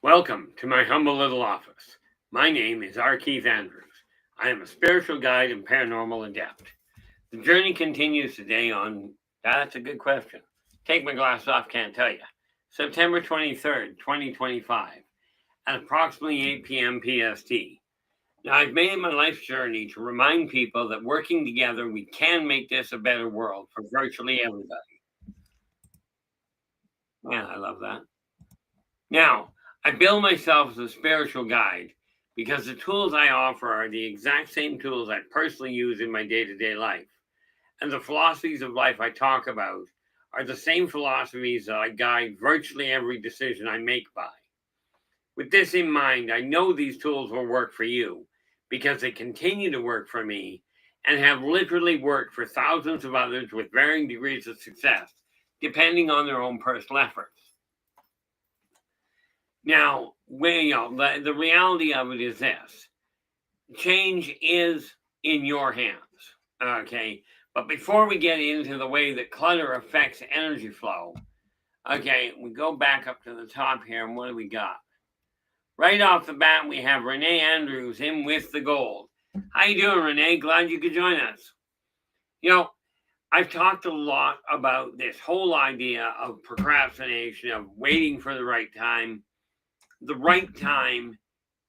Welcome to my humble little office. My name is R. Keith Andrews. I am a spiritual guide and paranormal adept. The journey continues today on, that's a good question. Take my glasses off, can't tell you. September 23rd, 2025, at approximately 8 p.m. PST. Now, I've made it my life's journey to remind people that working together, we can make this a better world for virtually everybody. Yeah, I love that. Now, I bill myself as a spiritual guide because the tools I offer are the exact same tools I personally use in my day-to-day life. And the philosophies of life I talk about are the same philosophies that I guide virtually every decision I make by. With this in mind, I know these tools will work for you because they continue to work for me and have literally worked for thousands of others with varying degrees of success, depending on their own personal efforts. Now, the reality of it is this: change is in your hands. Okay. But before we get into the way that clutter affects energy flow, okay, we go back up to the top here, and what do we got? Right off the bat, we have Renee Andrews in with the gold. How you doing, Renee? Glad you could join us. I've talked a lot about this whole idea of procrastination, of waiting for the right time. The right time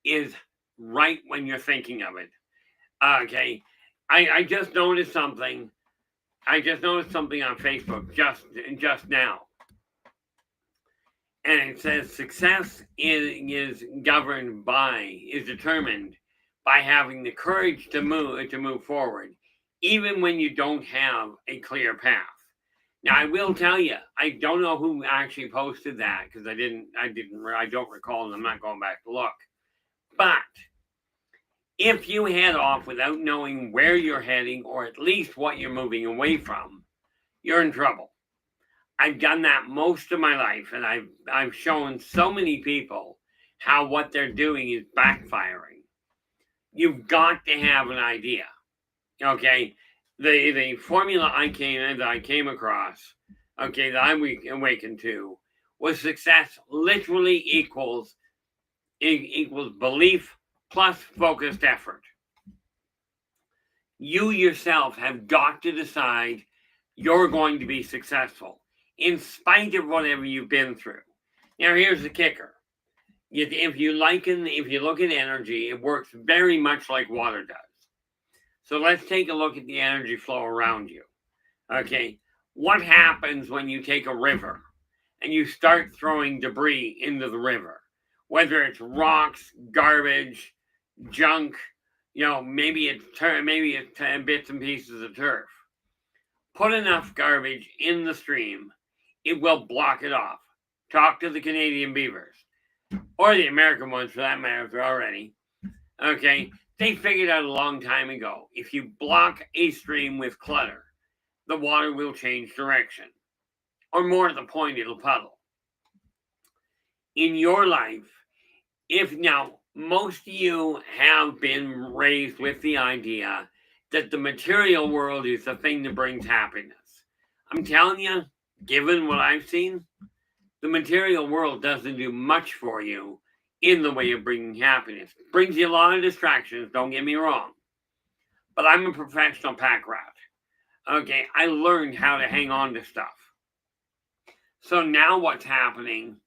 is right when you're thinking of it. Okay. I just noticed something. I just noticed something on Facebook just now. And it says success is determined by having the courage to move forward, even when you don't have a clear path. Now, I will tell you, I don't know who actually posted that because I don't recall, and I'm not going back to look. But if you head off without knowing where you're heading, or at least what you're moving away from, you're in trouble. I've done that most of my life, and I've shown so many people how what they're doing is backfiring. You've got to have an idea. Okay. The formula I came across, okay, that I awakened to, was success literally equals belief plus focused effort. You yourself have got to decide you're going to be successful in spite of whatever you've been through. Now, here's the kicker. If you look at energy, it works very much like water does. So let's take a look at the energy flow around you. Okay, what happens when you take a river and you start throwing debris into the river? Whether it's rocks, garbage, junk, maybe it's bits and pieces of turf. Put enough garbage in the stream, it will block it off. Talk to the Canadian beavers, or the American ones for that matter, if they're already. Okay, they figured out a long time ago, if you block a stream with clutter, the water will change direction. Or more to the point, it'll puddle. In your life, most of you have been raised with the idea that the material world is the thing that brings happiness. I'm telling you, given what I've seen, the material world doesn't do much for you in the way of bringing happiness. It brings you a lot of distractions, don't get me wrong. But I'm a professional pack rat. Okay, I learned how to hang on to stuff. So now what's happening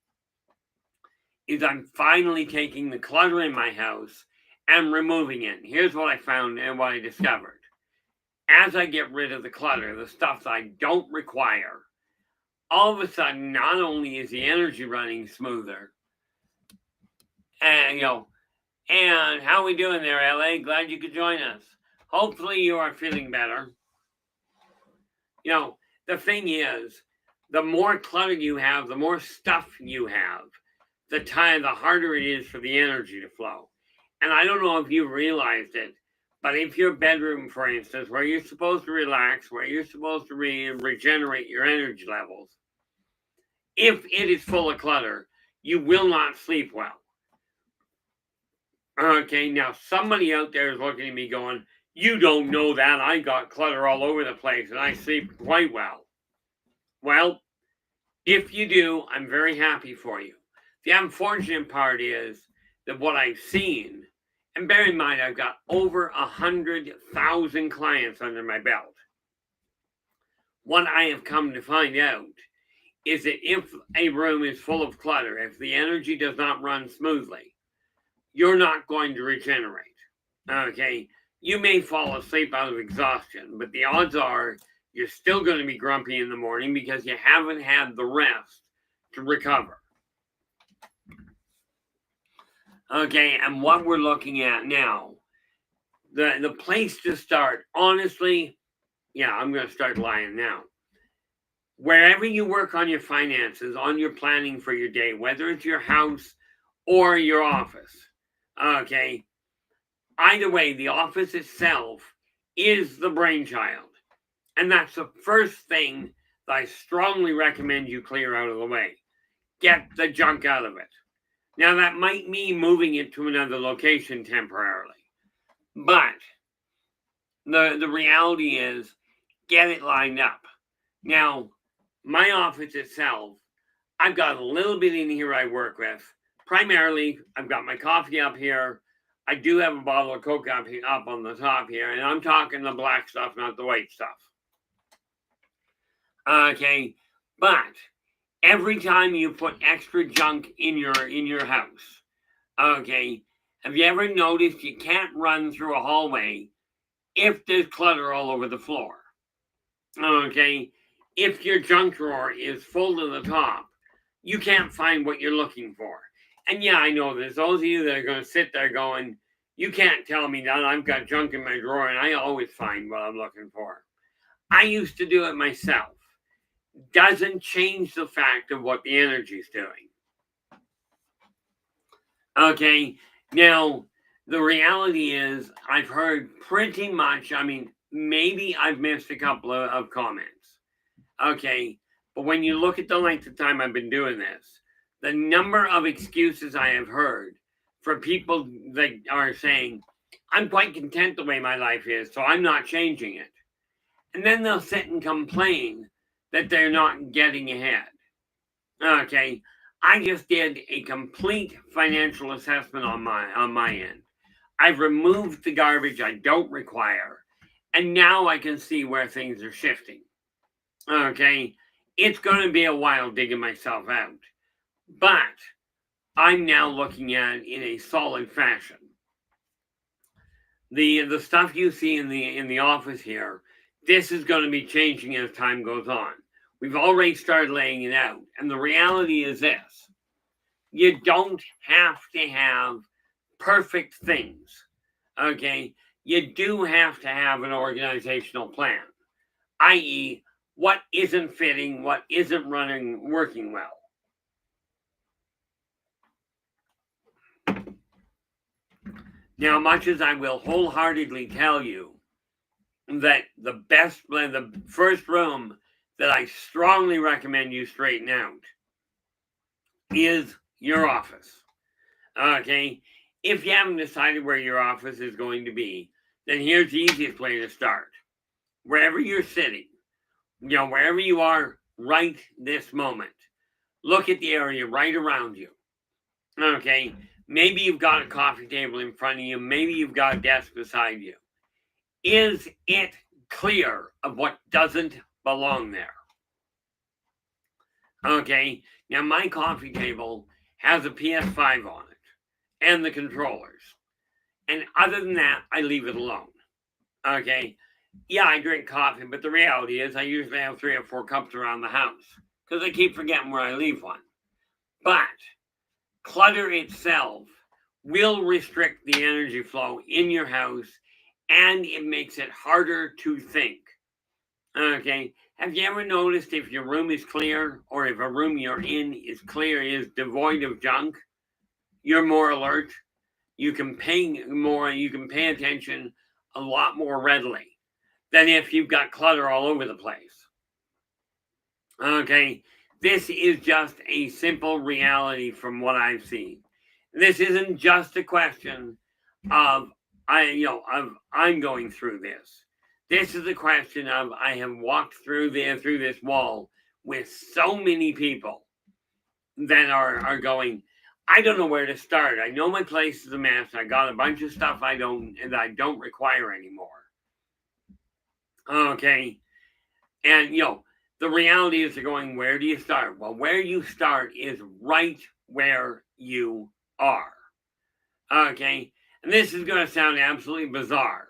is I'm finally taking the clutter in my house and removing it. Here's what I found and what I discovered. As I get rid of the clutter, the stuff that I don't require, all of a sudden, not only is the energy running smoother, and how are we doing there, LA? Glad you could join us. Hopefully you are feeling better. The thing is, the more clutter you have, the more stuff you have, the harder it is for the energy to flow. And I don't know if you realized it, but if your bedroom, for instance, where you're supposed to relax, where you're supposed to regenerate your energy levels, if it is full of clutter, you will not sleep well. Okay, now somebody out there is looking at me going, you don't know that. I got clutter all over the place and I sleep quite well. Well, if you do, I'm very happy for you. The unfortunate part is that what I've seen, and bear in mind, I've got over 100,000 clients under my belt. What I have come to find out is that if a room is full of clutter, if the energy does not run smoothly, you're not going to regenerate. Okay, you may fall asleep out of exhaustion, but the odds are you're still going to be grumpy in the morning because you haven't had the rest to recover. Okay, and what we're looking at now, the place to start, honestly, yeah, I'm going to start lying now. Wherever you work on your finances, on your planning for your day, whether it's your house or your office, okay, either way, the office itself is the brainchild. And that's the first thing that I strongly recommend you clear out of the way. Get the junk out of it. Now, that might mean moving it to another location temporarily. But the reality is, get it lined up. Now, my office itself, I've got a little bit in here I work with. Primarily, I've got my coffee up here. I do have a bottle of Coke up on the top here, and I'm talking the black stuff, not the white stuff. Okay, but every time you put extra junk in your house, okay, have you ever noticed you can't run through a hallway if there's clutter all over the floor? Okay, if your junk drawer is full to the top, you can't find what you're looking for. And yeah, I know there's those of you that are going to sit there going, you can't tell me that I've got junk in my drawer and I always find what I'm looking for. I used to do it myself. Doesn't change the fact of what the energy's doing. Okay, now the reality is I've heard pretty much, I mean, maybe I've missed a couple of comments. Okay, but when you look at the length of time I've been doing this, the number of excuses I have heard for people that are saying, I'm quite content the way my life is, so I'm not changing it. And then they'll sit and complain that they're not getting ahead. Okay, I just did a complete financial assessment on my end. I've removed the garbage I don't require, and now I can see where things are shifting. Okay, it's going to be a while digging myself out, but I'm now looking at it in a solid fashion. The stuff you see in the office here, this is going to be changing as time goes on. We've already started laying it out, and the reality is this: you don't have to have perfect things. Okay, you do have to have an organizational plan, i.e., what isn't fitting, what isn't working well. Now, much as I will wholeheartedly tell you that the first room that I strongly recommend you straighten out is your office. Okay, if you haven't decided where your office is going to be, then here's the easiest way to start. Wherever you're sitting, wherever you are right this moment, look at the area right around you. Okay, maybe you've got a coffee table in front of you, maybe you've got a desk beside you. Is it clear of what doesn't belong there? Okay, now my coffee table has a PS5 on it and the controllers. And other than that, I leave it alone. Okay, yeah, I drink coffee, but the reality is I usually have 3 or 4 cups around the house because I keep forgetting where I leave one. But clutter itself will restrict the energy flow in your house, and it makes it harder to think. Okay, have you ever noticed if your room is clear, or if a room you're in is clear, is devoid of junk, you're more alert, you can pay attention a lot more readily than if you've got clutter all over the place. Okay, this is just a simple reality from what I've seen. This isn't just a question of I'm going through this. This is a question of I have walked through this wall with so many people that are going, I don't know where to start. I know my place is a mess. I got a bunch of stuff I don't require anymore. Okay. And the reality is they're going, where do you start? Well, where you start is right where you are. Okay. And this is going to sound absolutely bizarre.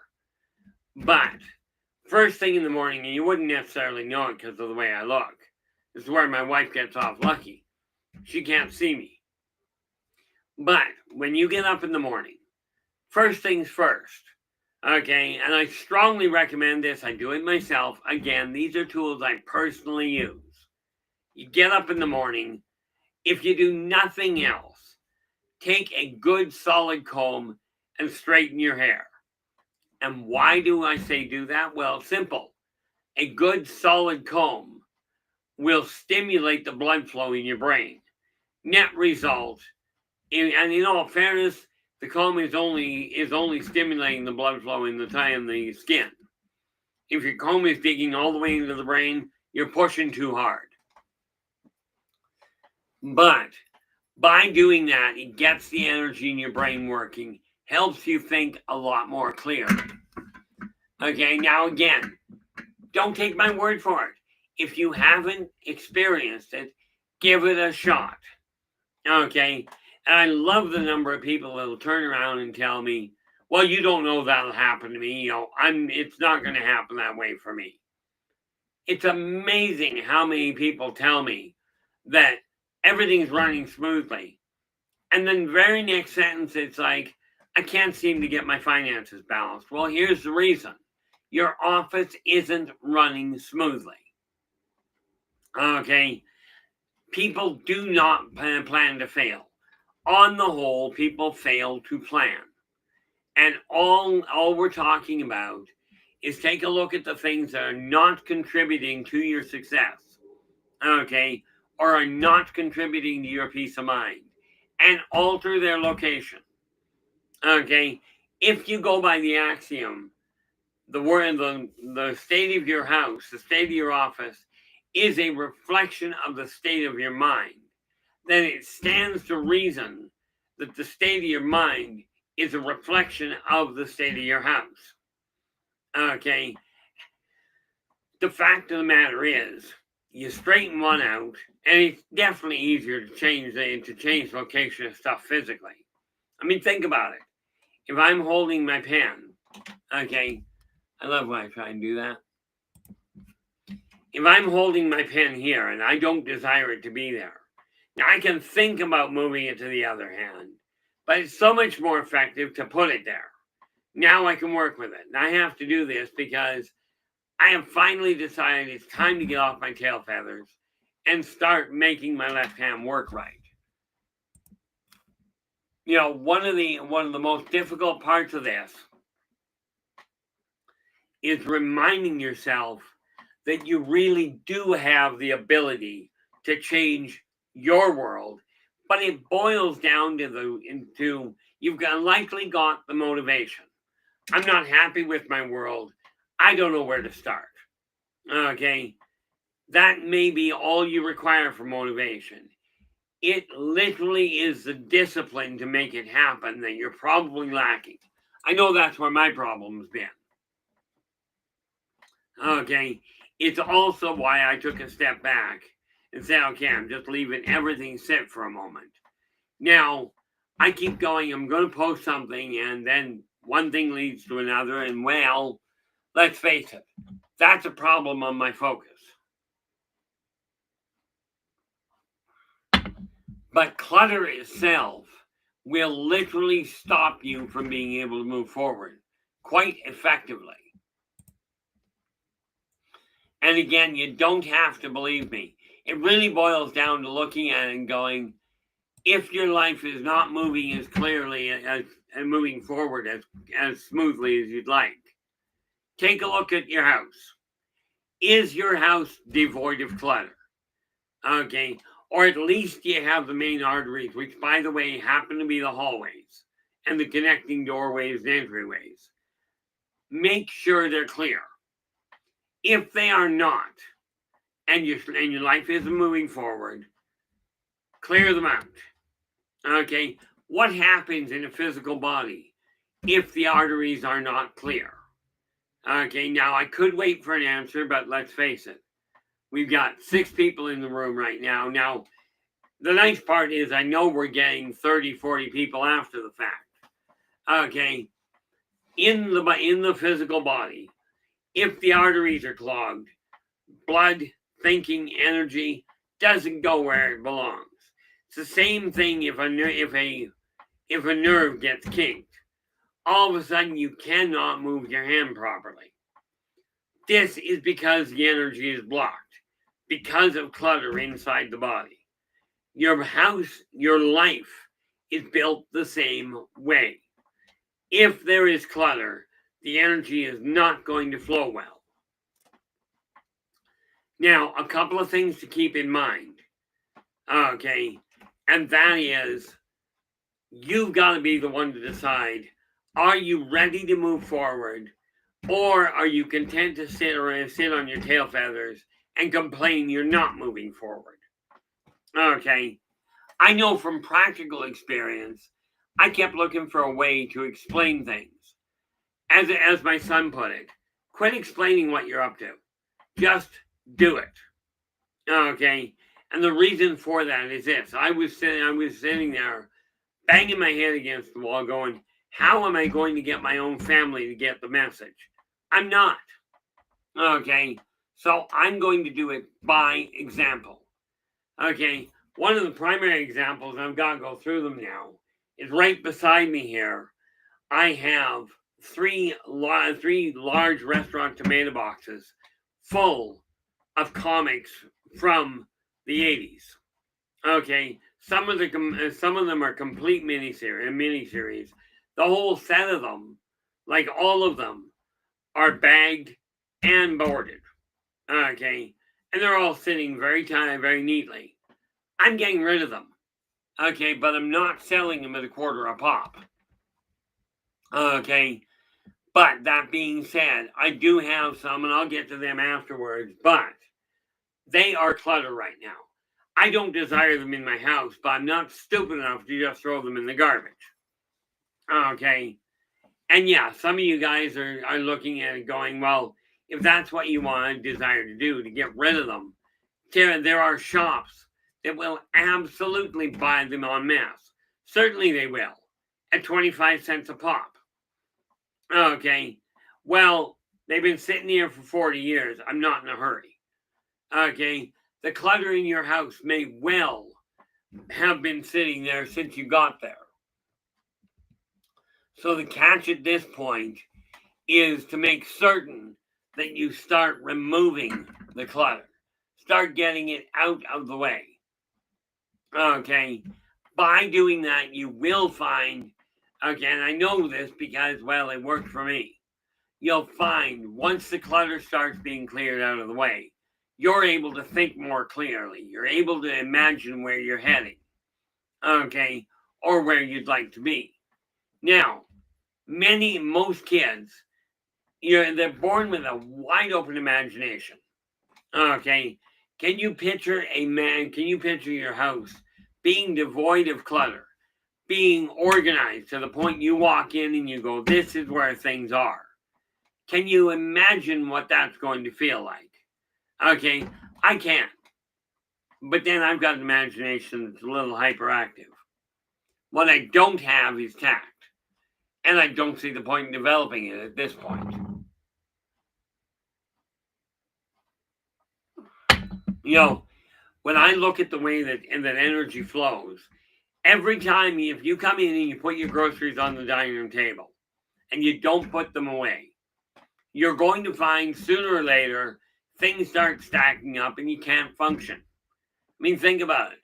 But first thing in the morning, and you wouldn't necessarily know it because of the way I look. This is where my wife gets off lucky. She can't see me. But when you get up in the morning, first things first, okay, and I strongly recommend this. I do it myself. Again, these are tools I personally use. You get up in the morning. If you do nothing else, take a good solid comb and straighten your hair. And why do I say do that? Well, simple. A good solid comb will stimulate the blood flow in your brain. Net result, and in all fairness, the comb is only stimulating the blood flow in the skin. If your comb is digging all the way into the brain, you're pushing too hard. But by doing that, it gets the energy in your brain working, helps you think a lot more clearly. Okay, now again, don't take my word for it. If you haven't experienced it, give it a shot. Okay, and I love the number of people that will turn around and tell me, well, you don't know that'll happen to me. It's not going to happen that way for me. It's amazing how many people tell me that everything's running smoothly. And then very next sentence, it's like, I can't seem to get my finances balanced. Well, here's the reason. Your office isn't running smoothly. Okay, people do not plan to fail. On the whole, people fail to plan. And all we're talking about is take a look at the things that are not contributing to your success, okay, or are not contributing to your peace of mind, and alter their location. Okay, if you go by the axiom, the state of your house, the state of your office, is a reflection of the state of your mind, then it stands to reason that the state of your mind is a reflection of the state of your house. Okay. The fact of the matter is, you straighten one out, and it's definitely easier to change location of stuff physically. I mean, think about it. If I'm holding my pen, okay, I love when I try and do that. If I'm holding my pen here and I don't desire it to be there, now I can think about moving it to the other hand, but it's so much more effective to put it there. Now I can work with it. And I have to do this because I have finally decided it's time to get off my tail feathers and start making my left hand work right. One of the most difficult parts of this is reminding yourself that you really do have the ability to change your world, but it boils down to you've likely got the motivation. I'm not happy with my world. I don't know where to start. Okay, that may be all you require for motivation. It literally is the discipline to make it happen that you're probably lacking. I know that's where my problem's been. Okay, it's also why I took a step back and said, okay, I'm just leaving everything sit for a moment. Now, I keep going, I'm going to post something, and then one thing leads to another, and well, let's face it, that's a problem on my focus. But clutter itself will literally stop you from being able to move forward quite effectively. And again, you don't have to believe me. It really boils down to looking at it and going, if your life is not moving as clearly and moving forward as smoothly as you'd like, take a look at your house. Is your house devoid of clutter? Okay. Or at least you have the main arteries, which, by the way, happen to be the hallways and the connecting doorways and entryways. Make sure they're clear. If they are not, and your life isn't moving forward, clear them out. Okay, what happens in a physical body if the arteries are not clear? Okay, now I could wait for an answer, but let's face it. We've got 6 people in the room right now. Now, the nice part is I know we're getting 30, 40 people after the fact. Okay, in the physical body, if the arteries are clogged, blood, thinking, energy doesn't go where it belongs. It's the same thing if a nerve gets kinked. All of a sudden, you cannot move your hand properly. This is because the energy is blocked, because of clutter inside the body. Your house, your life is built the same way. If there is clutter, the energy is not going to flow well. Now, a couple of things to keep in mind. Okay, and that is you've got to be the one to decide, are you ready to move forward, or are you content to sit on your tail feathers and complain you're not moving forward? Okay, I know from practical experience, I kept looking for a way to explain things. As my son put it, quit explaining what you're up to. Just do it. Okay, and the reason for that is this: I was sitting there, banging my head against the wall, going, "How am I going to get my own family to get the message? I'm not." Okay, so I'm going to do it by example. Okay, one of the primary examples, I've got to go through them now, is right beside me here. I have three large restaurant tomato boxes full of comics from the 80s. Okay, some of them are complete miniseries. The whole set of them, like all of them, are bagged and boarded. Okay, and they're all sitting very tight, very neatly. I'm getting rid of them. Okay, but I'm not selling them at a quarter a pop. Okay, but that being said, I do have some, and I'll get to them afterwards, but they are clutter right now. I don't desire them in my house, but I'm not stupid enough to just throw them in the garbage. Okay, and yeah, some of you guys are looking at it going, well, if that's what you want to desire to do, to get rid of them, there are shops that will absolutely buy them en masse. Certainly they will, at 25 cents a pop. Okay, well, they've been sitting here for 40 years. I'm not in a hurry. Okay, the clutter in your house may well have been sitting there since you got there. So the catch at this point is to make certain that you start removing the clutter. Start getting it out of the way. Okay, by doing that, you will find, okay, and I know this because, well, it worked for me. You'll find once the clutter starts being cleared out of the way, you're able to think more clearly. You're able to imagine where you're heading, okay, or where you'd like to be. Now, most kids, they're born with a wide open imagination. Okay, can you picture your house being devoid of clutter, being organized to the point you walk in and you go, this is where things are? Can you imagine what that's going to feel like? Okay, I can't. But then I've got an imagination that's a little hyperactive. What I don't have is tact. And I don't see the point in developing it at this point. When I look at the way that energy flows, every time if you come in and you put your groceries on the dining room table and you don't put them away, you're going to find sooner or later things start stacking up and you can't function. I mean, think about it.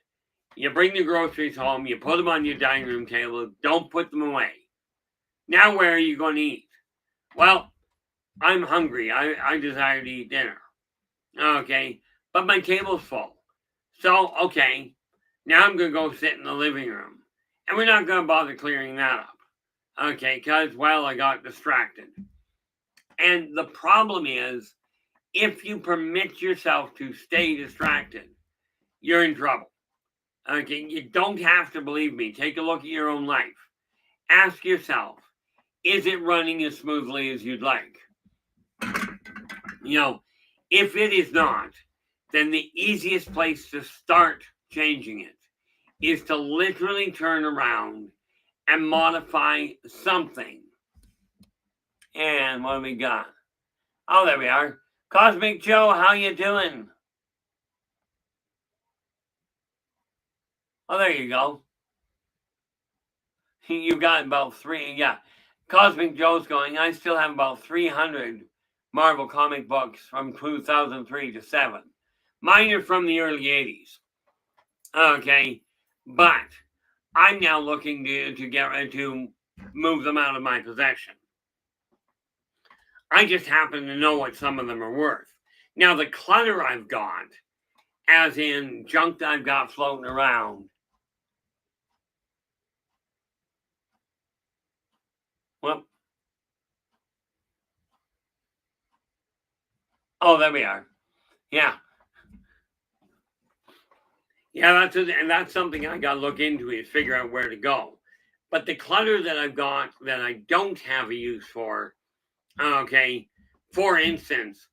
You bring the groceries home, you put them on your dining room table, don't put them away. Now where are you going to eat? Well, I'm hungry. I desire to eat dinner. Okay, but my table's full. So, okay, now I'm going to go sit in the living room. And we're not going to bother clearing that up. Okay, because, well, I got distracted. And the problem is, if you permit yourself to stay distracted, you're in trouble. Okay, you don't have to believe me. Take a look at your own life. Ask yourself, is it running as smoothly as you'd like? If it is not, then the easiest place to start changing it is to literally turn around and modify something. And what do we got? Oh, there we are. Cosmic Joe, how you doing? Oh, there you go. You got about 3, yeah. Cosmic Joe's going, I still have about 300 Marvel comic books from 2003 to 7. Mine are from the early 80s. Okay, but I'm now looking to move them out of my possession. I just happen to know what some of them are worth. Now, the clutter I've got, as in junk that I've got floating around. Well, oh, there we are. Yeah. Yeah, that's something I got to look into is figure out where to go. But the clutter that I've got that I don't have a use for, okay, for instance,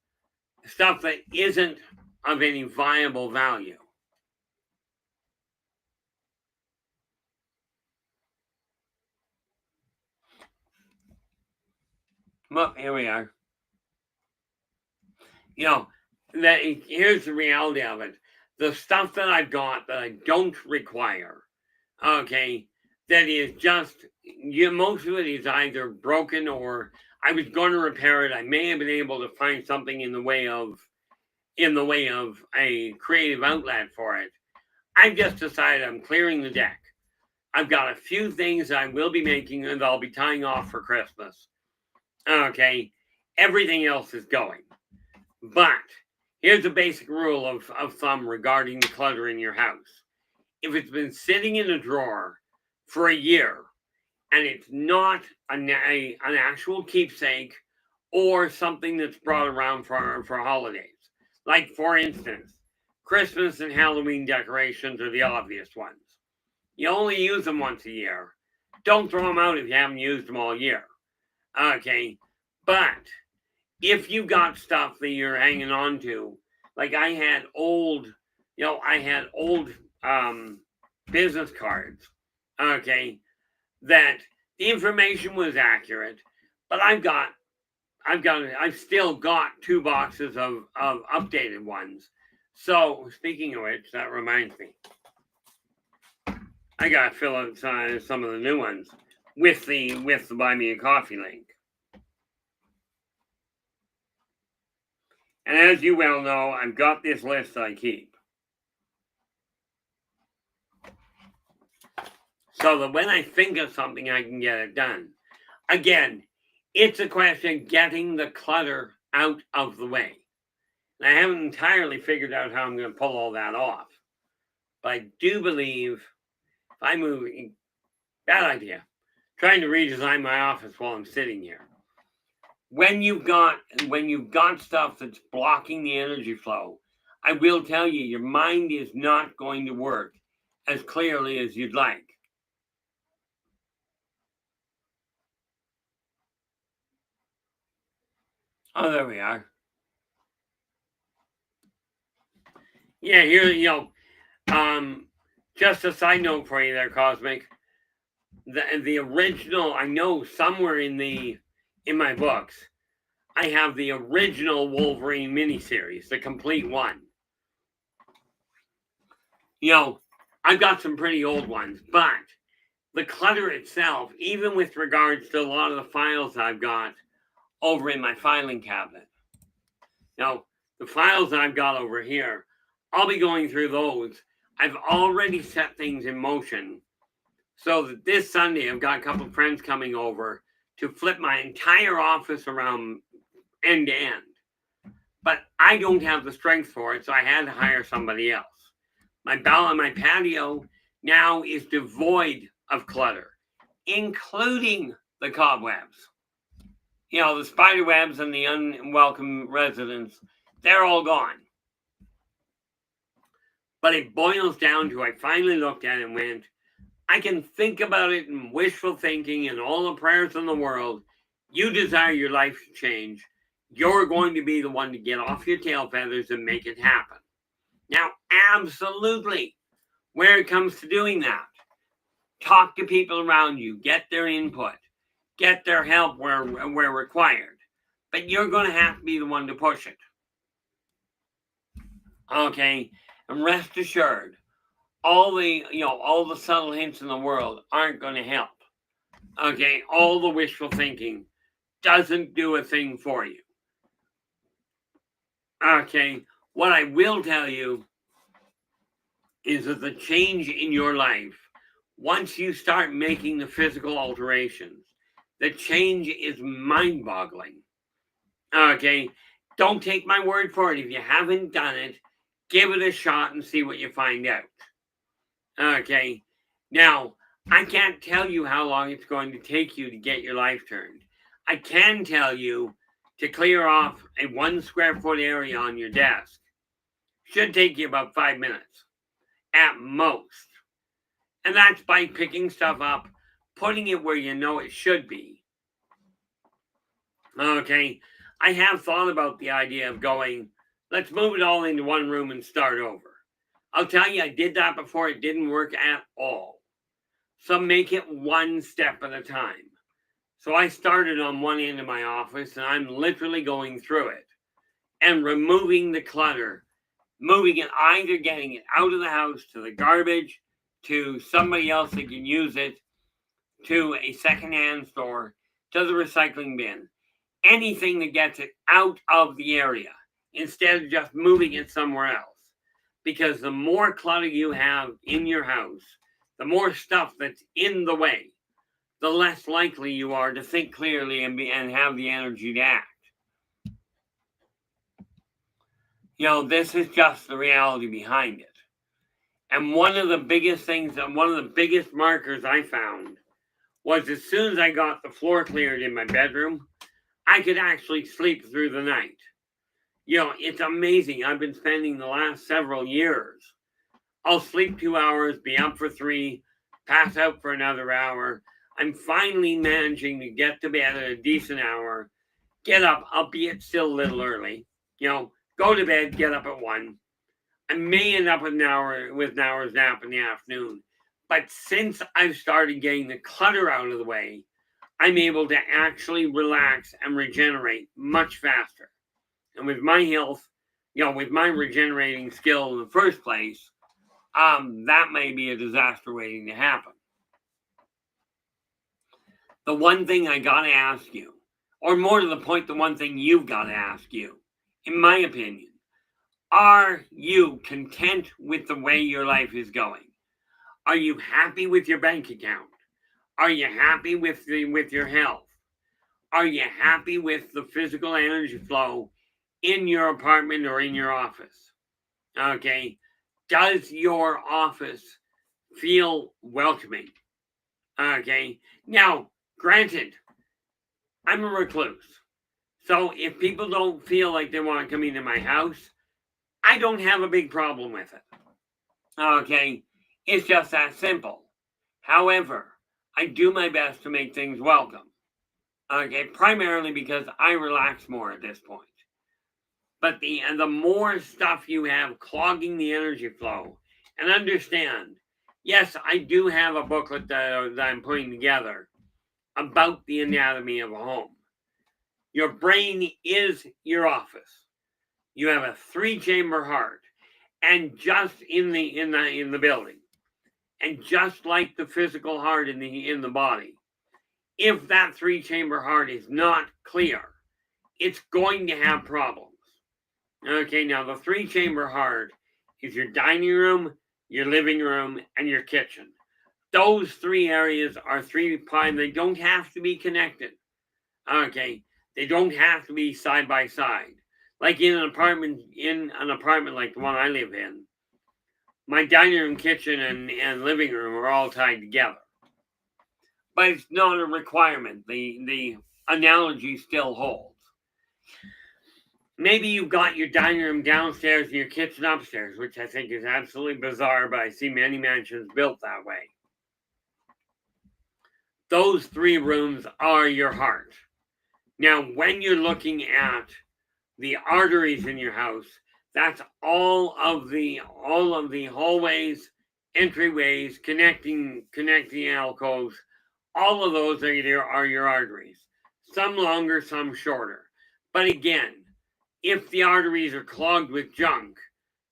stuff that isn't of any viable value. Well, here we are. Here's the reality of it. The stuff that I've got that I don't require, okay, that is just, most of it is either broken or I was going to repair it. I may have been able to find something in the way of a creative outlet for it. I've just decided I'm clearing the deck. I've got a few things I will be making and I'll be tying off for Christmas. Okay, everything else is going. But here's a basic rule of thumb regarding the clutter in your house. If it's been sitting in a drawer for a year and it's not an actual keepsake or something that's brought around for holidays, like for instance, Christmas and Halloween decorations are the obvious ones. You only use them once a year. Don't throw them out if you haven't used them all year. Okay, but if you got stuff that you're hanging on to, like I had old business cards, okay, that the information was accurate, but I've still got 2 boxes of updated ones. So speaking of which, that reminds me, I gotta fill out some of the new ones with the Buy Me a Coffee link. And as you well know, I've got this list I keep. So that when I think of something, I can get it done. Again, it's a question of getting the clutter out of the way. And I haven't entirely figured out how I'm going to pull all that off. But I do believe if I move, bad idea, trying to redesign my office while I'm sitting here. When you've got stuff that's blocking the energy flow, I will tell you, your mind is not going to work as clearly as you'd like. Oh, there we are. Yeah, here, just a side note for you there, Cosmic. The original, I know somewhere in my books, I have the original Wolverine miniseries, the complete one. I've got some pretty old ones, but the clutter itself, even with regards to a lot of the files I've got over in my filing cabinet. The files I've got over here, I'll be going through those. I've already set things in motion so that this Sunday I've got a couple of friends coming over to flip my entire office around end to end. But I don't have the strength for it, so I had to hire somebody else. My patio now is devoid of clutter, including the cobwebs. The spider webs and the unwelcome residents, they're all gone. But it boils down to, I finally looked at it and went, I can think about it in wishful thinking and all the prayers in the world. You desire your life to change. You're going to be the one to get off your tail feathers and make it happen. Now, absolutely, where it comes to doing that, talk to people around you, get their input, get their help where required. But you're going to have to be the one to push it. Okay? And rest assured, all the subtle hints in the world aren't going to help. Okay? All the wishful thinking doesn't do a thing for you. Okay? What I will tell you is that the change in your life, once you start making the physical alterations, the change is mind-boggling. Okay? Don't take my word for it. If you haven't done it, give it a shot and see what you find out. Okay? Now, I can't tell you how long it's going to take you to get your life turned. I can tell you to clear off a 1 square foot area on your desk. Should take you about 5 minutes at most. And that's by picking stuff up, putting it where you know it should be. Okay, I have thought about the idea of going, let's move it all into one room and start over. I'll tell you, I did that before. It didn't work at all. So make it one step at a time. So I started on one end of my office, and I'm literally going through it and removing the clutter, moving it, either getting it out of the house to the garbage, to somebody else that can use it, to a secondhand store, to the recycling bin. Anything that gets it out of the area instead of just moving it somewhere else. Because the more clutter you have in your house, the more stuff that's in the way, the less likely you are to think clearly and have the energy to act. This is just the reality behind it. And one of the biggest things, and one of the biggest markers I found was as soon as I got the floor cleared in my bedroom, I could actually sleep through the night. It's amazing. I've been spending the last several years. I'll sleep 2 hours, be up for 3, pass out for another hour. I'm finally managing to get to bed at a decent hour, get up, albeit still a little early. Go to bed, get up at 1. I may end up with an hour's nap in the afternoon. But since I've started getting the clutter out of the way, I'm able to actually relax and regenerate much faster. And with my health, with my regenerating skill in the first place, that may be a disaster waiting to happen. The one thing I gotta ask you, or more to the point, the one thing you've got to ask you, in my opinion, are you content with the way your life is going? Are you happy with your bank account? Are you happy with your health? Are you happy with the physical energy flow in your apartment or in your office? Okay. Does your office feel welcoming? Okay. Now, granted, I'm a recluse. So if people don't feel like they want to come into my house, I don't have a big problem with it. Okay. It's just that simple. However, I do my best to make things welcome. Okay. Primarily because I relax more at this point. But the more stuff you have clogging the energy flow, and understand, yes, I do have a booklet that I'm putting together about the anatomy of a home. Your brain is your office. You have a 3-chamber heart, and just in the building, and just like the physical heart in the body, if that 3-chamber heart is not clear, it's going to have problems. Okay, now the 3-chamber heart is your dining room, your living room, and your kitchen. Those 3 areas are 3 prime. They don't have to be connected. Okay, they don't have to be side by side. Like in an apartment like the one I live in, my dining room, kitchen, and living room are all tied together. But it's not a requirement. The analogy still holds. Maybe you've got your dining room downstairs and your kitchen upstairs, which I think is absolutely bizarre, but I see many mansions built that way. Those 3 rooms are your heart. Now, when you're looking at the arteries in your house, that's all of the hallways, entryways, connecting alcoves. All of those are your arteries. Some longer, some shorter. But again, if the arteries are clogged with junk,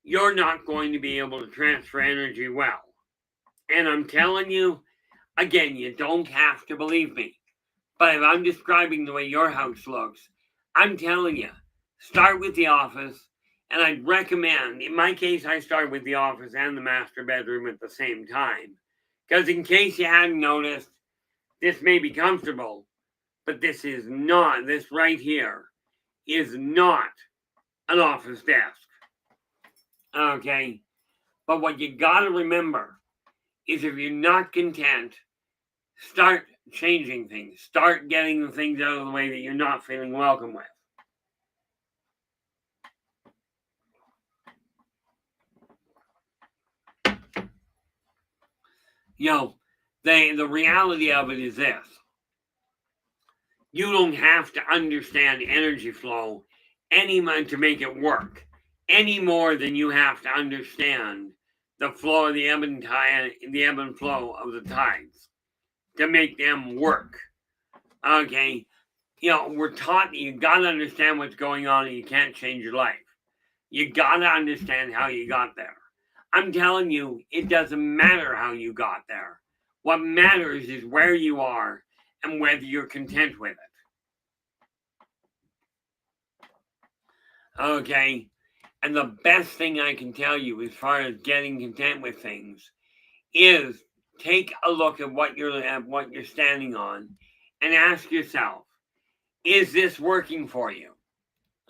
you're not going to be able to transfer energy well. And I'm telling you, again, you don't have to believe me. But if I'm describing the way your house looks, I'm telling you, start with the office. And I'd recommend, in my case, I start with the office and the master bedroom at the same time. Because in case you hadn't noticed, this may be comfortable, but this right here is not an office desk. Okay? But what you gotta remember is if you're not content, start changing things. Start getting the things out of the way that you're not feeling welcome with. The reality of it is this. You don't have to understand energy flow to make it work any more than you have to understand the flow of the ebb and flow of the tides to make them work. Okay, we're taught that you gotta understand what's going on and you can't change your life. You gotta understand how you got there. I'm telling you, it doesn't matter how you got there. What matters is where you are and whether you're content with it. Okay, and the best thing I can tell you as far as getting content with things is take a look at what you're standing on and ask yourself, is this working for you?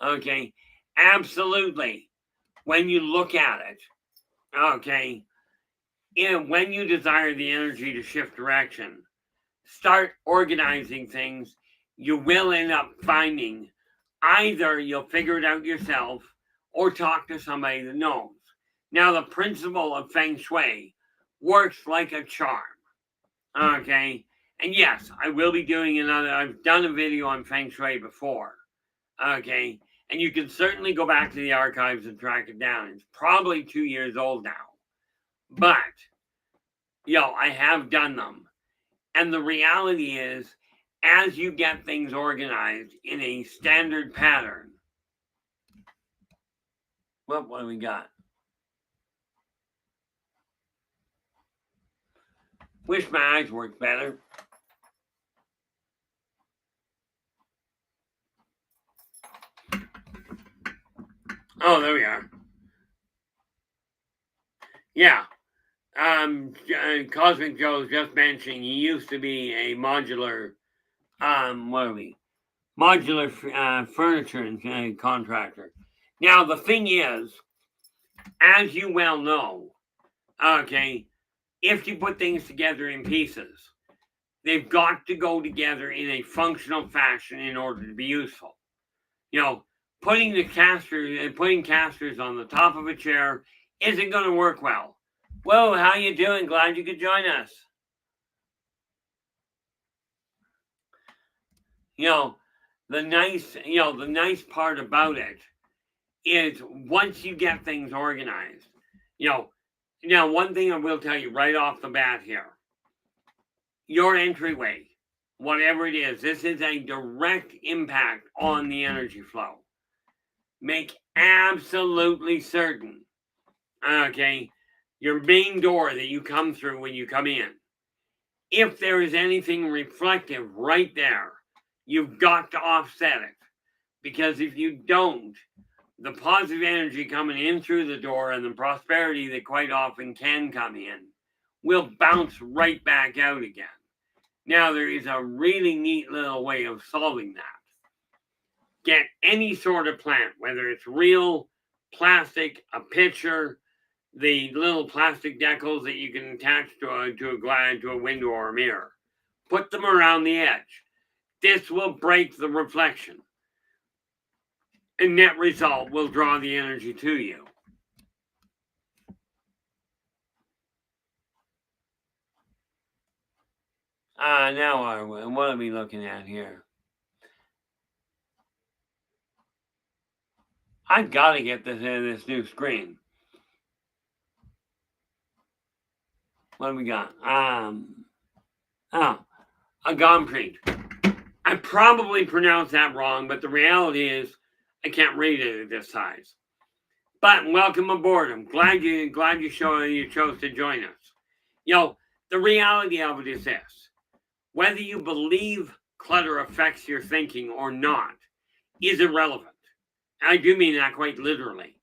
Okay, absolutely. When you look at it, okay, when you desire the energy to shift direction, start organizing things. You will end up finding either you'll figure it out yourself or talk to somebody that knows. Now, the principle of Feng Shui works like a charm. Okay. And yes, I will be doing I've done a video on Feng Shui before. Okay. And you can certainly go back to the archives and track it down. It's probably 2 years old now. But, I have done them. And the reality is, as you get things organized in a standard pattern, what do we got? Wish my eyes worked better. Oh, there we are. Yeah. Cosmic Joe's just mentioning he used to be a modular, modular furniture and contractor. Now, the thing is, as you well know, okay, if you put things together in pieces, they've got to go together in a functional fashion in order to be useful. Putting casters on the top of a chair isn't going to work well. Whoa, how you doing? Glad you could join us. The nice part about it is once you get things organized, now one thing I will tell you right off the bat here, your entryway, whatever it is, this is a direct impact on the energy flow. Make absolutely certain, okay, your main door that you come through when you come in, if there is anything reflective right there, you've got to offset it. Because if you don't, the positive energy coming in through the door and the prosperity that quite often can come in will bounce right back out again. Now, there is a really neat little way of solving that. Get any sort of plant, whether it's real, plastic, a pitcher, the little plastic decals that you can attach to a window or a mirror. Put them around the edge. This will break the reflection. and net result will draw the energy to you. Now what are we looking at here? I've got to get this new screen. What do we got? A Gomprint. I probably pronounced that wrong, but the reality is I can't read it at this size. But welcome aboard. I'm glad you chose to join us. The reality of it is this: whether you believe clutter affects your thinking or not is irrelevant. I do mean that quite literally.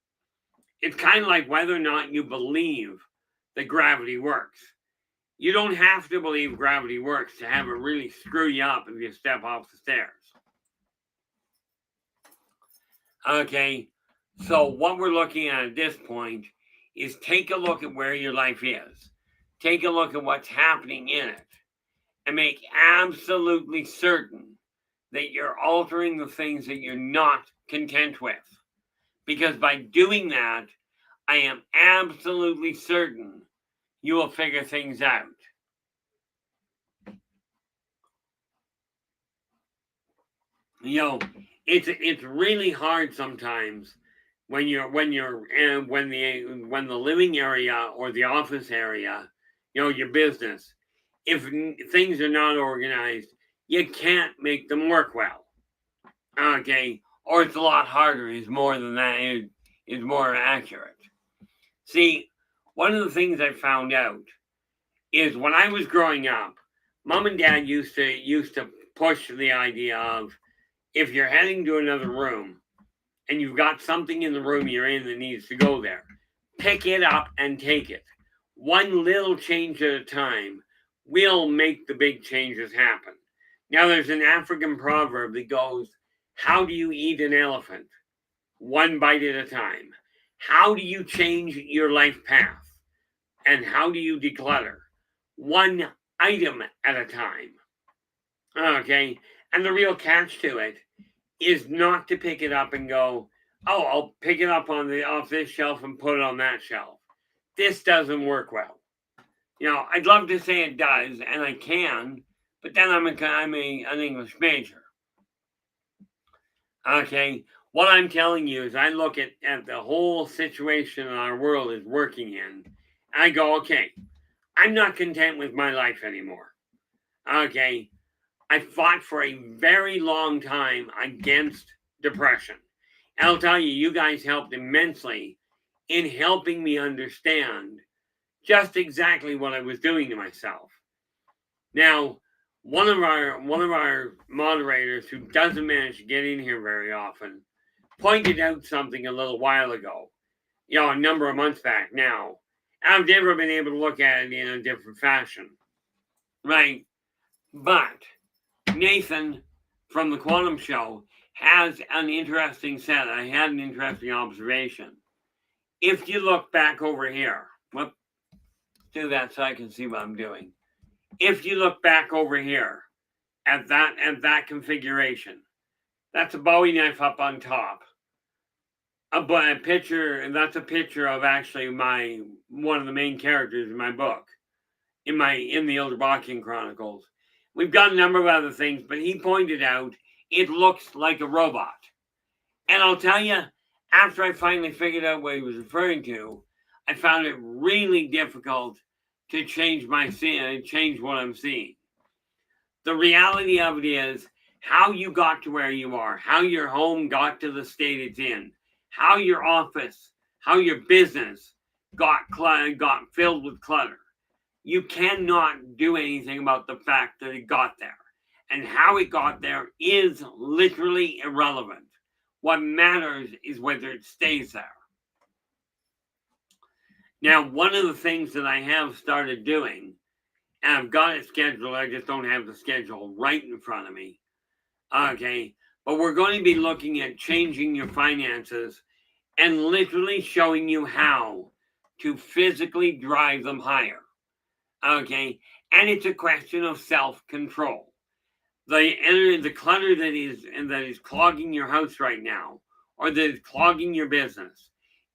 It's kind of like whether or not you believe that gravity works. You don't have to believe gravity works to have it really screw you up if you step off the stairs. Okay, so what we're looking at this point is take a look at where your life is. Take a look at what's happening in it and make absolutely certain that you're altering the things that you're not content with. Because by doing that, I am absolutely certain you will figure things out. It's really hard sometimes when the living area or the office area, your business, if things are not organized, you can't make them work well. Okay, or it's a lot harder. Is more than that. Is more accurate. See, one of the things I found out is when I was growing up, Mom and Dad used to push the idea of, if you're heading to another room and you've got something in the room you're in that needs to go there, pick it up and take it. One little change at a time will make the big changes happen. Now, there's an African proverb that goes, how do you eat an elephant? One bite at a time. How do you change your life path? And how do you declutter? One item at a time. Okay, and the real catch to it is not to pick it up and go, oh, I'll pick it up off this shelf and put it on that shelf. This doesn't work well. I'd love to say it does, and I can, but then I'm an English major. Okay, what I'm telling you is I look at the whole situation our world is working in, and I go, okay, I'm not content with my life anymore. Okay, I fought for a very long time against depression. And I'll tell you, you guys helped immensely in helping me understand just exactly what I was doing to myself. Now, one of our moderators who doesn't manage to get in here very often pointed out something a little while ago, a number of months back now. I've never been able to look at it in a different fashion, right? But Nathan from the Quantum Show has an interesting set. I had an interesting observation. If you look back over here, do that so I can see what I'm doing. If you look back over here at that configuration, that's a Bowie knife up on top. A picture, and that's a picture of actually one of the main characters in my book, in the Ilderbachian Chronicles. We've got a number of other things, but he pointed out it looks like a robot. And I'll tell you, after I finally figured out what he was referring to, I found it really difficult to change what I'm seeing. The reality of it is how you got to where you are, how your home got to the state it's in, how your office, how your business got filled with clutter. You cannot do anything about the fact that it got there. And how it got there is literally irrelevant. What matters is whether it stays there. Now, one of the things that I have started doing, and I've got it scheduled, I just don't have the schedule right in front of me. Okay, but we're going to be looking at changing your finances and literally showing you how to physically drive them higher. Okay, and it's a question of self-control. The clutter that is clogging your house right now, or that is clogging your business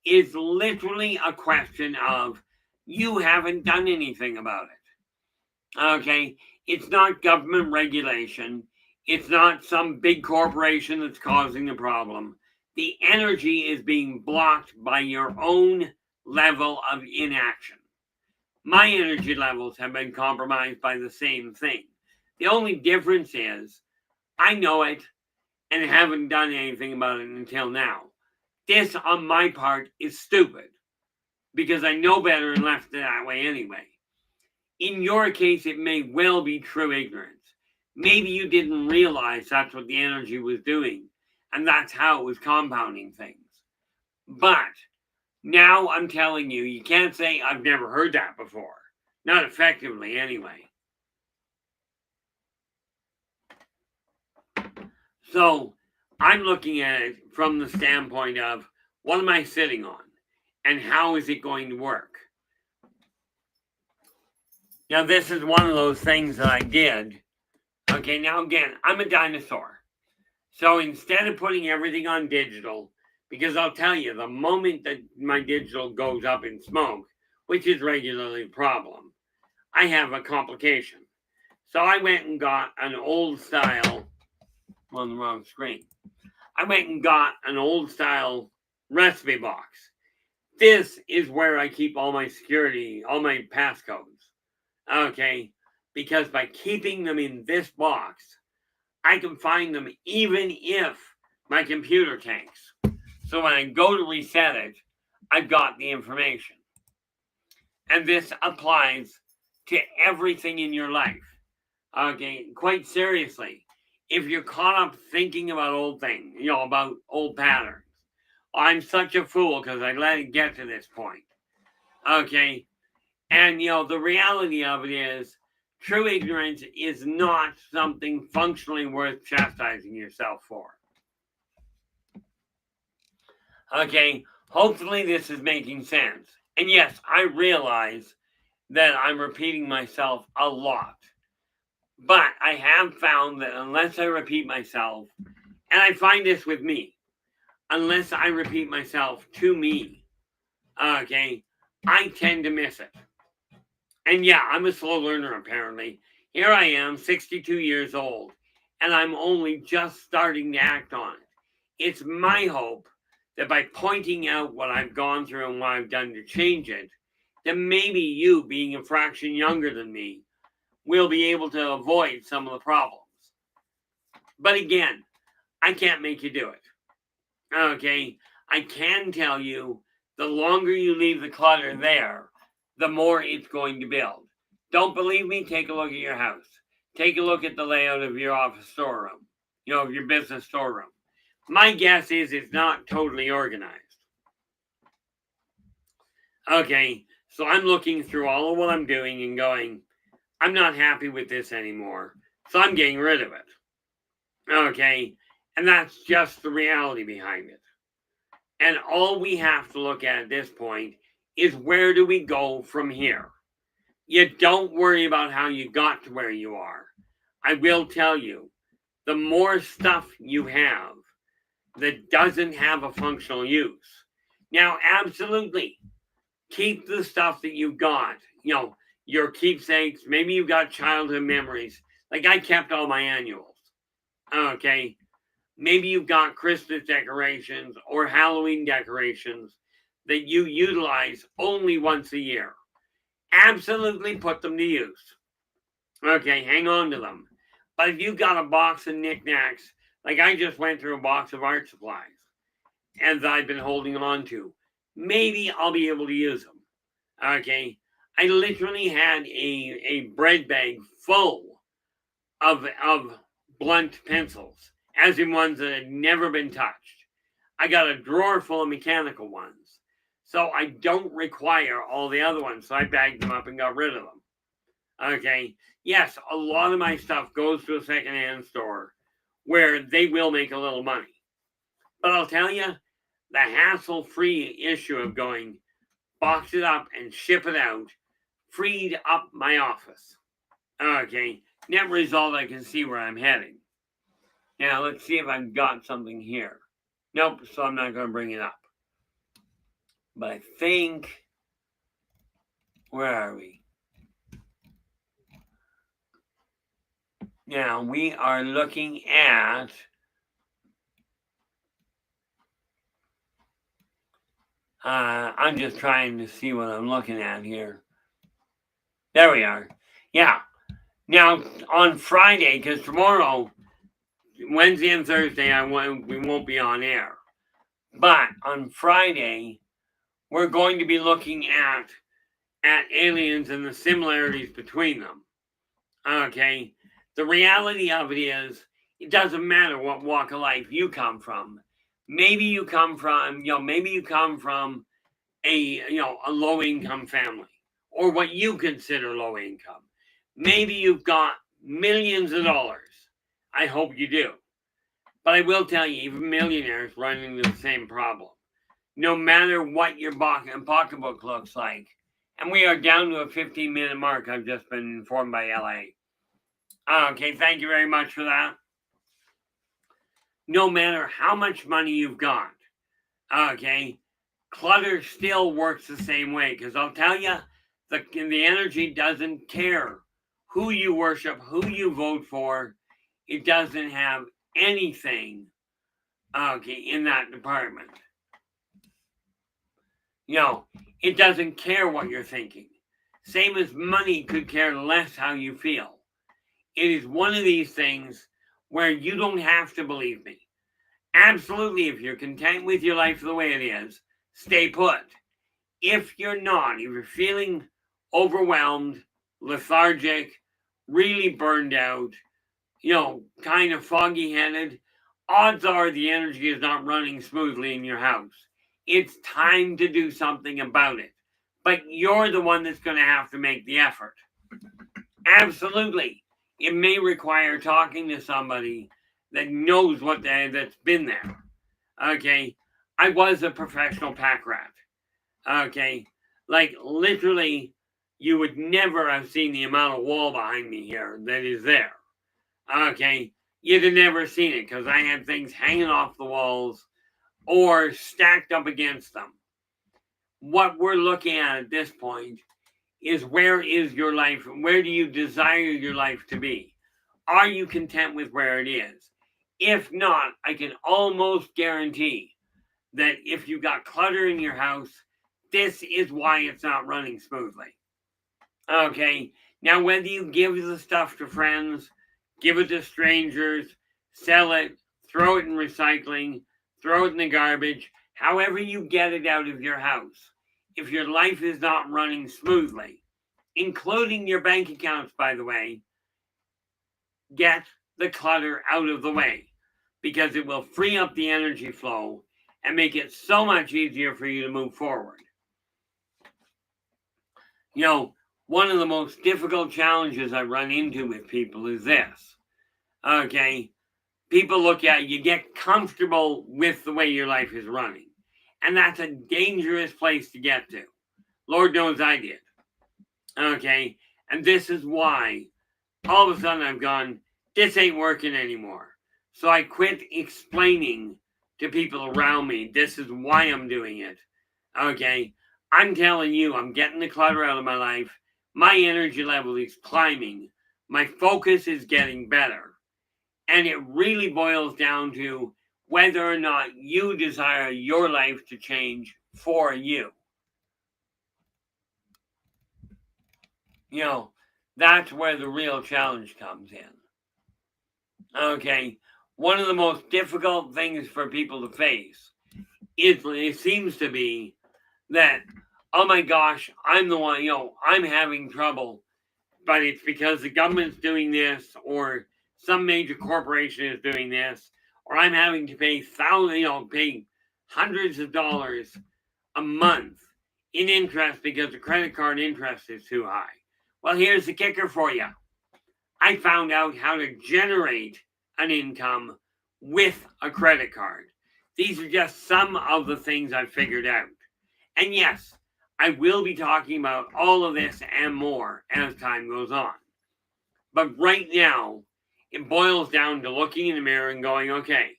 is literally a question of you haven't done anything about it. Okay? It's not government regulation. It's not some big corporation that's causing the problem. The energy is being blocked by your own level of inaction. My energy levels have been compromised by the same thing. The only difference is I know it and haven't done anything about it until now. This, on my part, is stupid because I know better and left it that way anyway. In your case, it may well be true ignorance. Maybe you didn't realize that's what the energy was doing, and that's how it was compounding things. But now I'm telling you, you can't say I've never heard that before. Not effectively, anyway. So I'm looking at it from the standpoint of what am I sitting on and how is it going to work? Now, this is one of those things that I did. Okay, now again, I'm a dinosaur. So instead of putting everything on digital, because I'll tell you, the moment that my digital goes up in smoke, which is regularly a problem, I have a complication. So I went and got an old style, on the wrong screen. I went and got an old style recipe box. This is where I keep all my security, all my passcodes. Okay, because by keeping them in this box, I can find them even if my computer tanks. So when I go to reset it, I've got the information. And this applies to everything in your life. Okay, quite seriously. If you're caught up thinking about old things, about old patterns, I'm such a fool because I let it get to this point. Okay, and the reality of it is true ignorance is not something functionally worth chastising yourself for. Okay, hopefully this is making sense. And yes, I realize that I'm repeating myself a lot. But I have found that unless I repeat myself, and I find this with me, unless I repeat myself to me, okay, I tend to miss it. And yeah, I'm a slow learner apparently. Here I am, 62 years old, and I'm only just starting to act on it. It's my hope that by pointing out what I've gone through and what I've done to change it, that maybe you, being a fraction younger than me, will be able to avoid some of the problems. But again, I can't make you do it. Okay, I can tell you the longer you leave the clutter there, the more it's going to build. Don't believe me? Take a look at your house. Take a look at the layout of your office storeroom, of your business storeroom. My guess is it's not totally organized. Okay, so I'm looking through all of what I'm doing and going, I'm not happy with this anymore, so I'm getting rid of it. Okay, and that's just the reality behind it. And all we have to look at this point is where do we go from here? You don't worry about how you got to where you are. I will tell you, the more stuff you have that doesn't have a functional use. Now, absolutely, keep the stuff that you got, your keepsakes. Maybe you got childhood memories. Like I kept all my annuals. Okay. Maybe you've got Christmas decorations or Halloween decorations that you utilize only once a year. Absolutely put them to use. Okay, hang on to them. But if you've got a box of knickknacks, like I just went through a box of art supplies, and I've been holding on to, maybe I'll be able to use them. Okay, I literally had a bread bag full of blunt pencils, as in ones that had never been touched. I got a drawer full of mechanical ones. So I don't require all the other ones. So I bagged them up and got rid of them. Okay. Yes, a lot of my stuff goes to a secondhand store where they will make a little money. But I'll tell you, the hassle-free issue of going, box it up and ship it out, freed up my office. Okay. Net result, I can see where I'm heading. Now, let's see if I've got something here. Nope, so I'm not going to bring it up. But I think, where are we? Now we are looking at I'm just trying to see what I'm looking at here. There we are. Yeah. Now on Friday, because tomorrow, Wednesday and Thursday, we won't be on air. But on Friday, we're going to be looking at aliens and the similarities between them. Okay. The reality of it is, it doesn't matter what walk of life you come from. Maybe you come from, a low income family, or what you consider low income. Maybe you've got millions of dollars. I hope you do. But I will tell you, even millionaires run into the same problem. No matter what your pocketbook looks like. And we are down to a 15-minute mark. I've just been informed by LA. Okay, thank you very much for that. No matter how much money you've got, okay, Clutter still works the same way. Because I'll tell you, the energy doesn't care who you worship, who you vote for. It doesn't have anything, okay, in that department. It doesn't care what you're thinking. Same as money could care less how you feel. It is one of these things where you don't have to believe me. Absolutely, if you're content with your life the way it is, stay put. If you're not, if you're feeling overwhelmed, lethargic, really burned out, kind of foggy headed, odds are the energy is not running smoothly in your house. It's time to do something about it. But you're the one that's going to have to make the effort. Absolutely. It may require talking to somebody that knows that's been there. Okay. I was a professional pack rat. Okay. Like literally, you would never have seen the amount of wall behind me here that is there. Okay. You'd have never seen it because I had things hanging off the walls or stacked up against them. What we're looking at this point is, where is your life? Where do you desire your life to be? Are you content with where it is? If not, I can almost guarantee that if you got clutter in your house, this is why it's not running smoothly. Okay, now whether you give the stuff to friends, give it to strangers, sell it, throw it in recycling, throw it in the garbage, however you get it out of your house, if your life is not running smoothly, including your bank accounts, by the way, get the clutter out of the way, because it will free up the energy flow and make it so much easier for you to move forward. One of the most difficult challenges I run into with people is this. Okay, people look at you, get comfortable with the way your life is running. And that's a dangerous place to get to. Lord knows I did. Okay, and this is why all of a sudden I've gone, this ain't working anymore. So I quit explaining to people around me, this is why I'm doing it. Okay, I'm telling you, I'm getting the clutter out of my life. My energy level is climbing. My focus is getting better. And it really boils down to whether or not you desire your life to change for you. That's where the real challenge comes in. Okay, one of the most difficult things for people to face it seems to be that, oh my gosh, I'm the one, I'm having trouble, but it's because the government's doing this, or some major corporation is doing this, or I'm having to pay pay hundreds of dollars a month in interest because the credit card interest is too high. Well, here's the kicker for you. I found out how to generate an income with a credit card. These are just some of the things I've figured out. And yes, I will be talking about all of this and more as time goes on. But right now, it boils down to looking in the mirror and going, okay,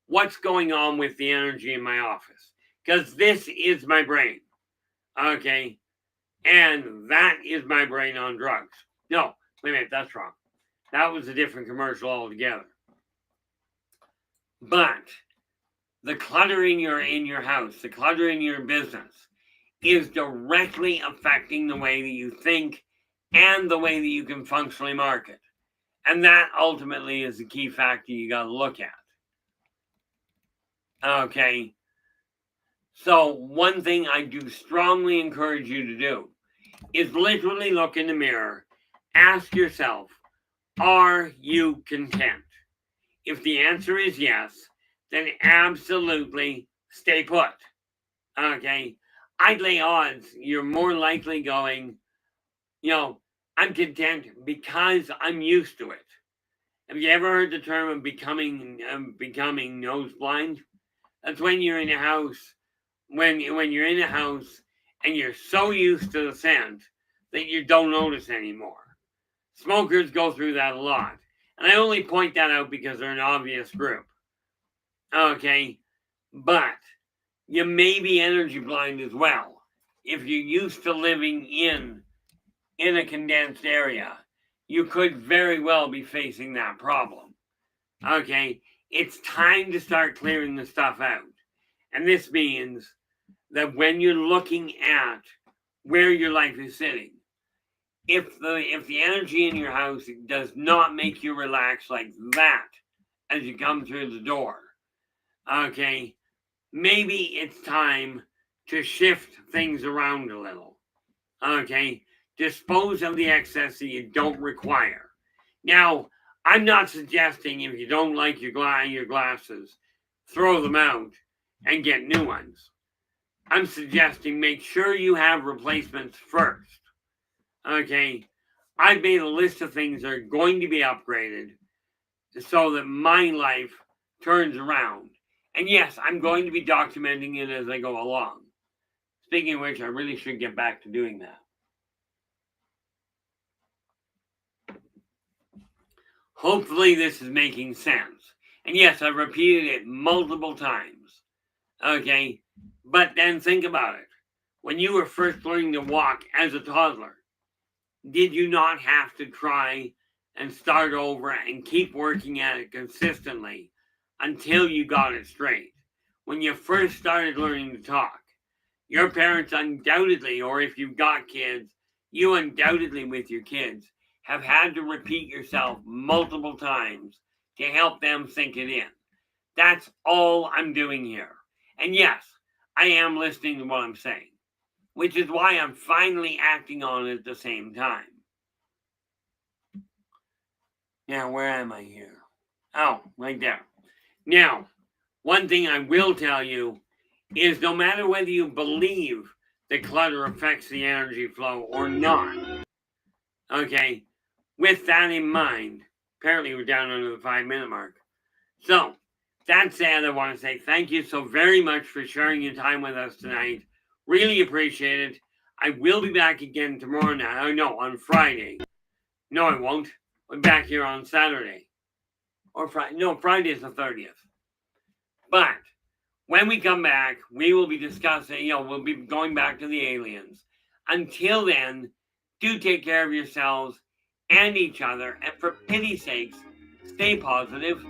what's going on with the energy in my office. Because this is my brain. Okay. And that is my brain on drugs. No, wait a minute, that's wrong. That was a different commercial altogether. But the clutter in your house, the clutter in your business, is directly affecting the way that you think and the way that you can functionally market. And that ultimately is the key factor you got to look at. Okay. So one thing I do strongly encourage you to do is literally look in the mirror, ask yourself, are you content? If the answer is yes, then absolutely stay put. Okay. I'd lay odds you're more likely going, I'm content because I'm used to it. Have you ever heard the term of becoming nose blind? That's when you're in a house, when you're in a house and you're so used to the scent that you don't notice anymore. Smokers go through that a lot. And I only point that out because they're an obvious group. Okay. But you may be energy blind as well. If you're used to living in a condensed area, you could very well be facing that problem. Okay. It's time to start clearing the stuff out. And this means that when you're looking at where your life is sitting, if the energy in your house does not make you relax like that as you come through the door, okay, maybe it's time to shift things around a little. Okay, dispose of the excess that you don't require. Now, I'm not suggesting if you don't like your glasses, throw them out and get new ones. I'm suggesting make sure you have replacements first. Okay, I've made a list of things that are going to be upgraded so that my life turns around. And yes, I'm going to be documenting it as I go along. Speaking of which, I really should get back to doing that. Hopefully this is making sense. And yes, I've repeated it multiple times. Okay, but then think about it. When you were first learning to walk as a toddler, did you not have to try and start over and keep working at it consistently until you got it straight? When you first started learning to talk, your parents undoubtedly, or if you've got kids, you undoubtedly with your kids have had to repeat yourself multiple times to help them sink it in. That's all I'm doing here. And yes, I am listening to what I'm saying, which is why I'm finally acting on it at the same time. Now, where am I here? Oh, right there. Now, one thing I will tell you is no matter whether you believe that clutter affects the energy flow or not, okay, with that in mind, apparently we're down under the 5-minute mark. So, that said, I want to say thank you so very much for sharing your time with us tonight. Really appreciate it. I will be back again tomorrow night. No, on Friday. No, I won't. We're back here on Saturday. Or Friday. No, Friday is the 30th. But when we come back, we will be discussing, we'll be going back to the aliens. Until then, do take care of yourselves and each other. And for pity's sakes, stay positive.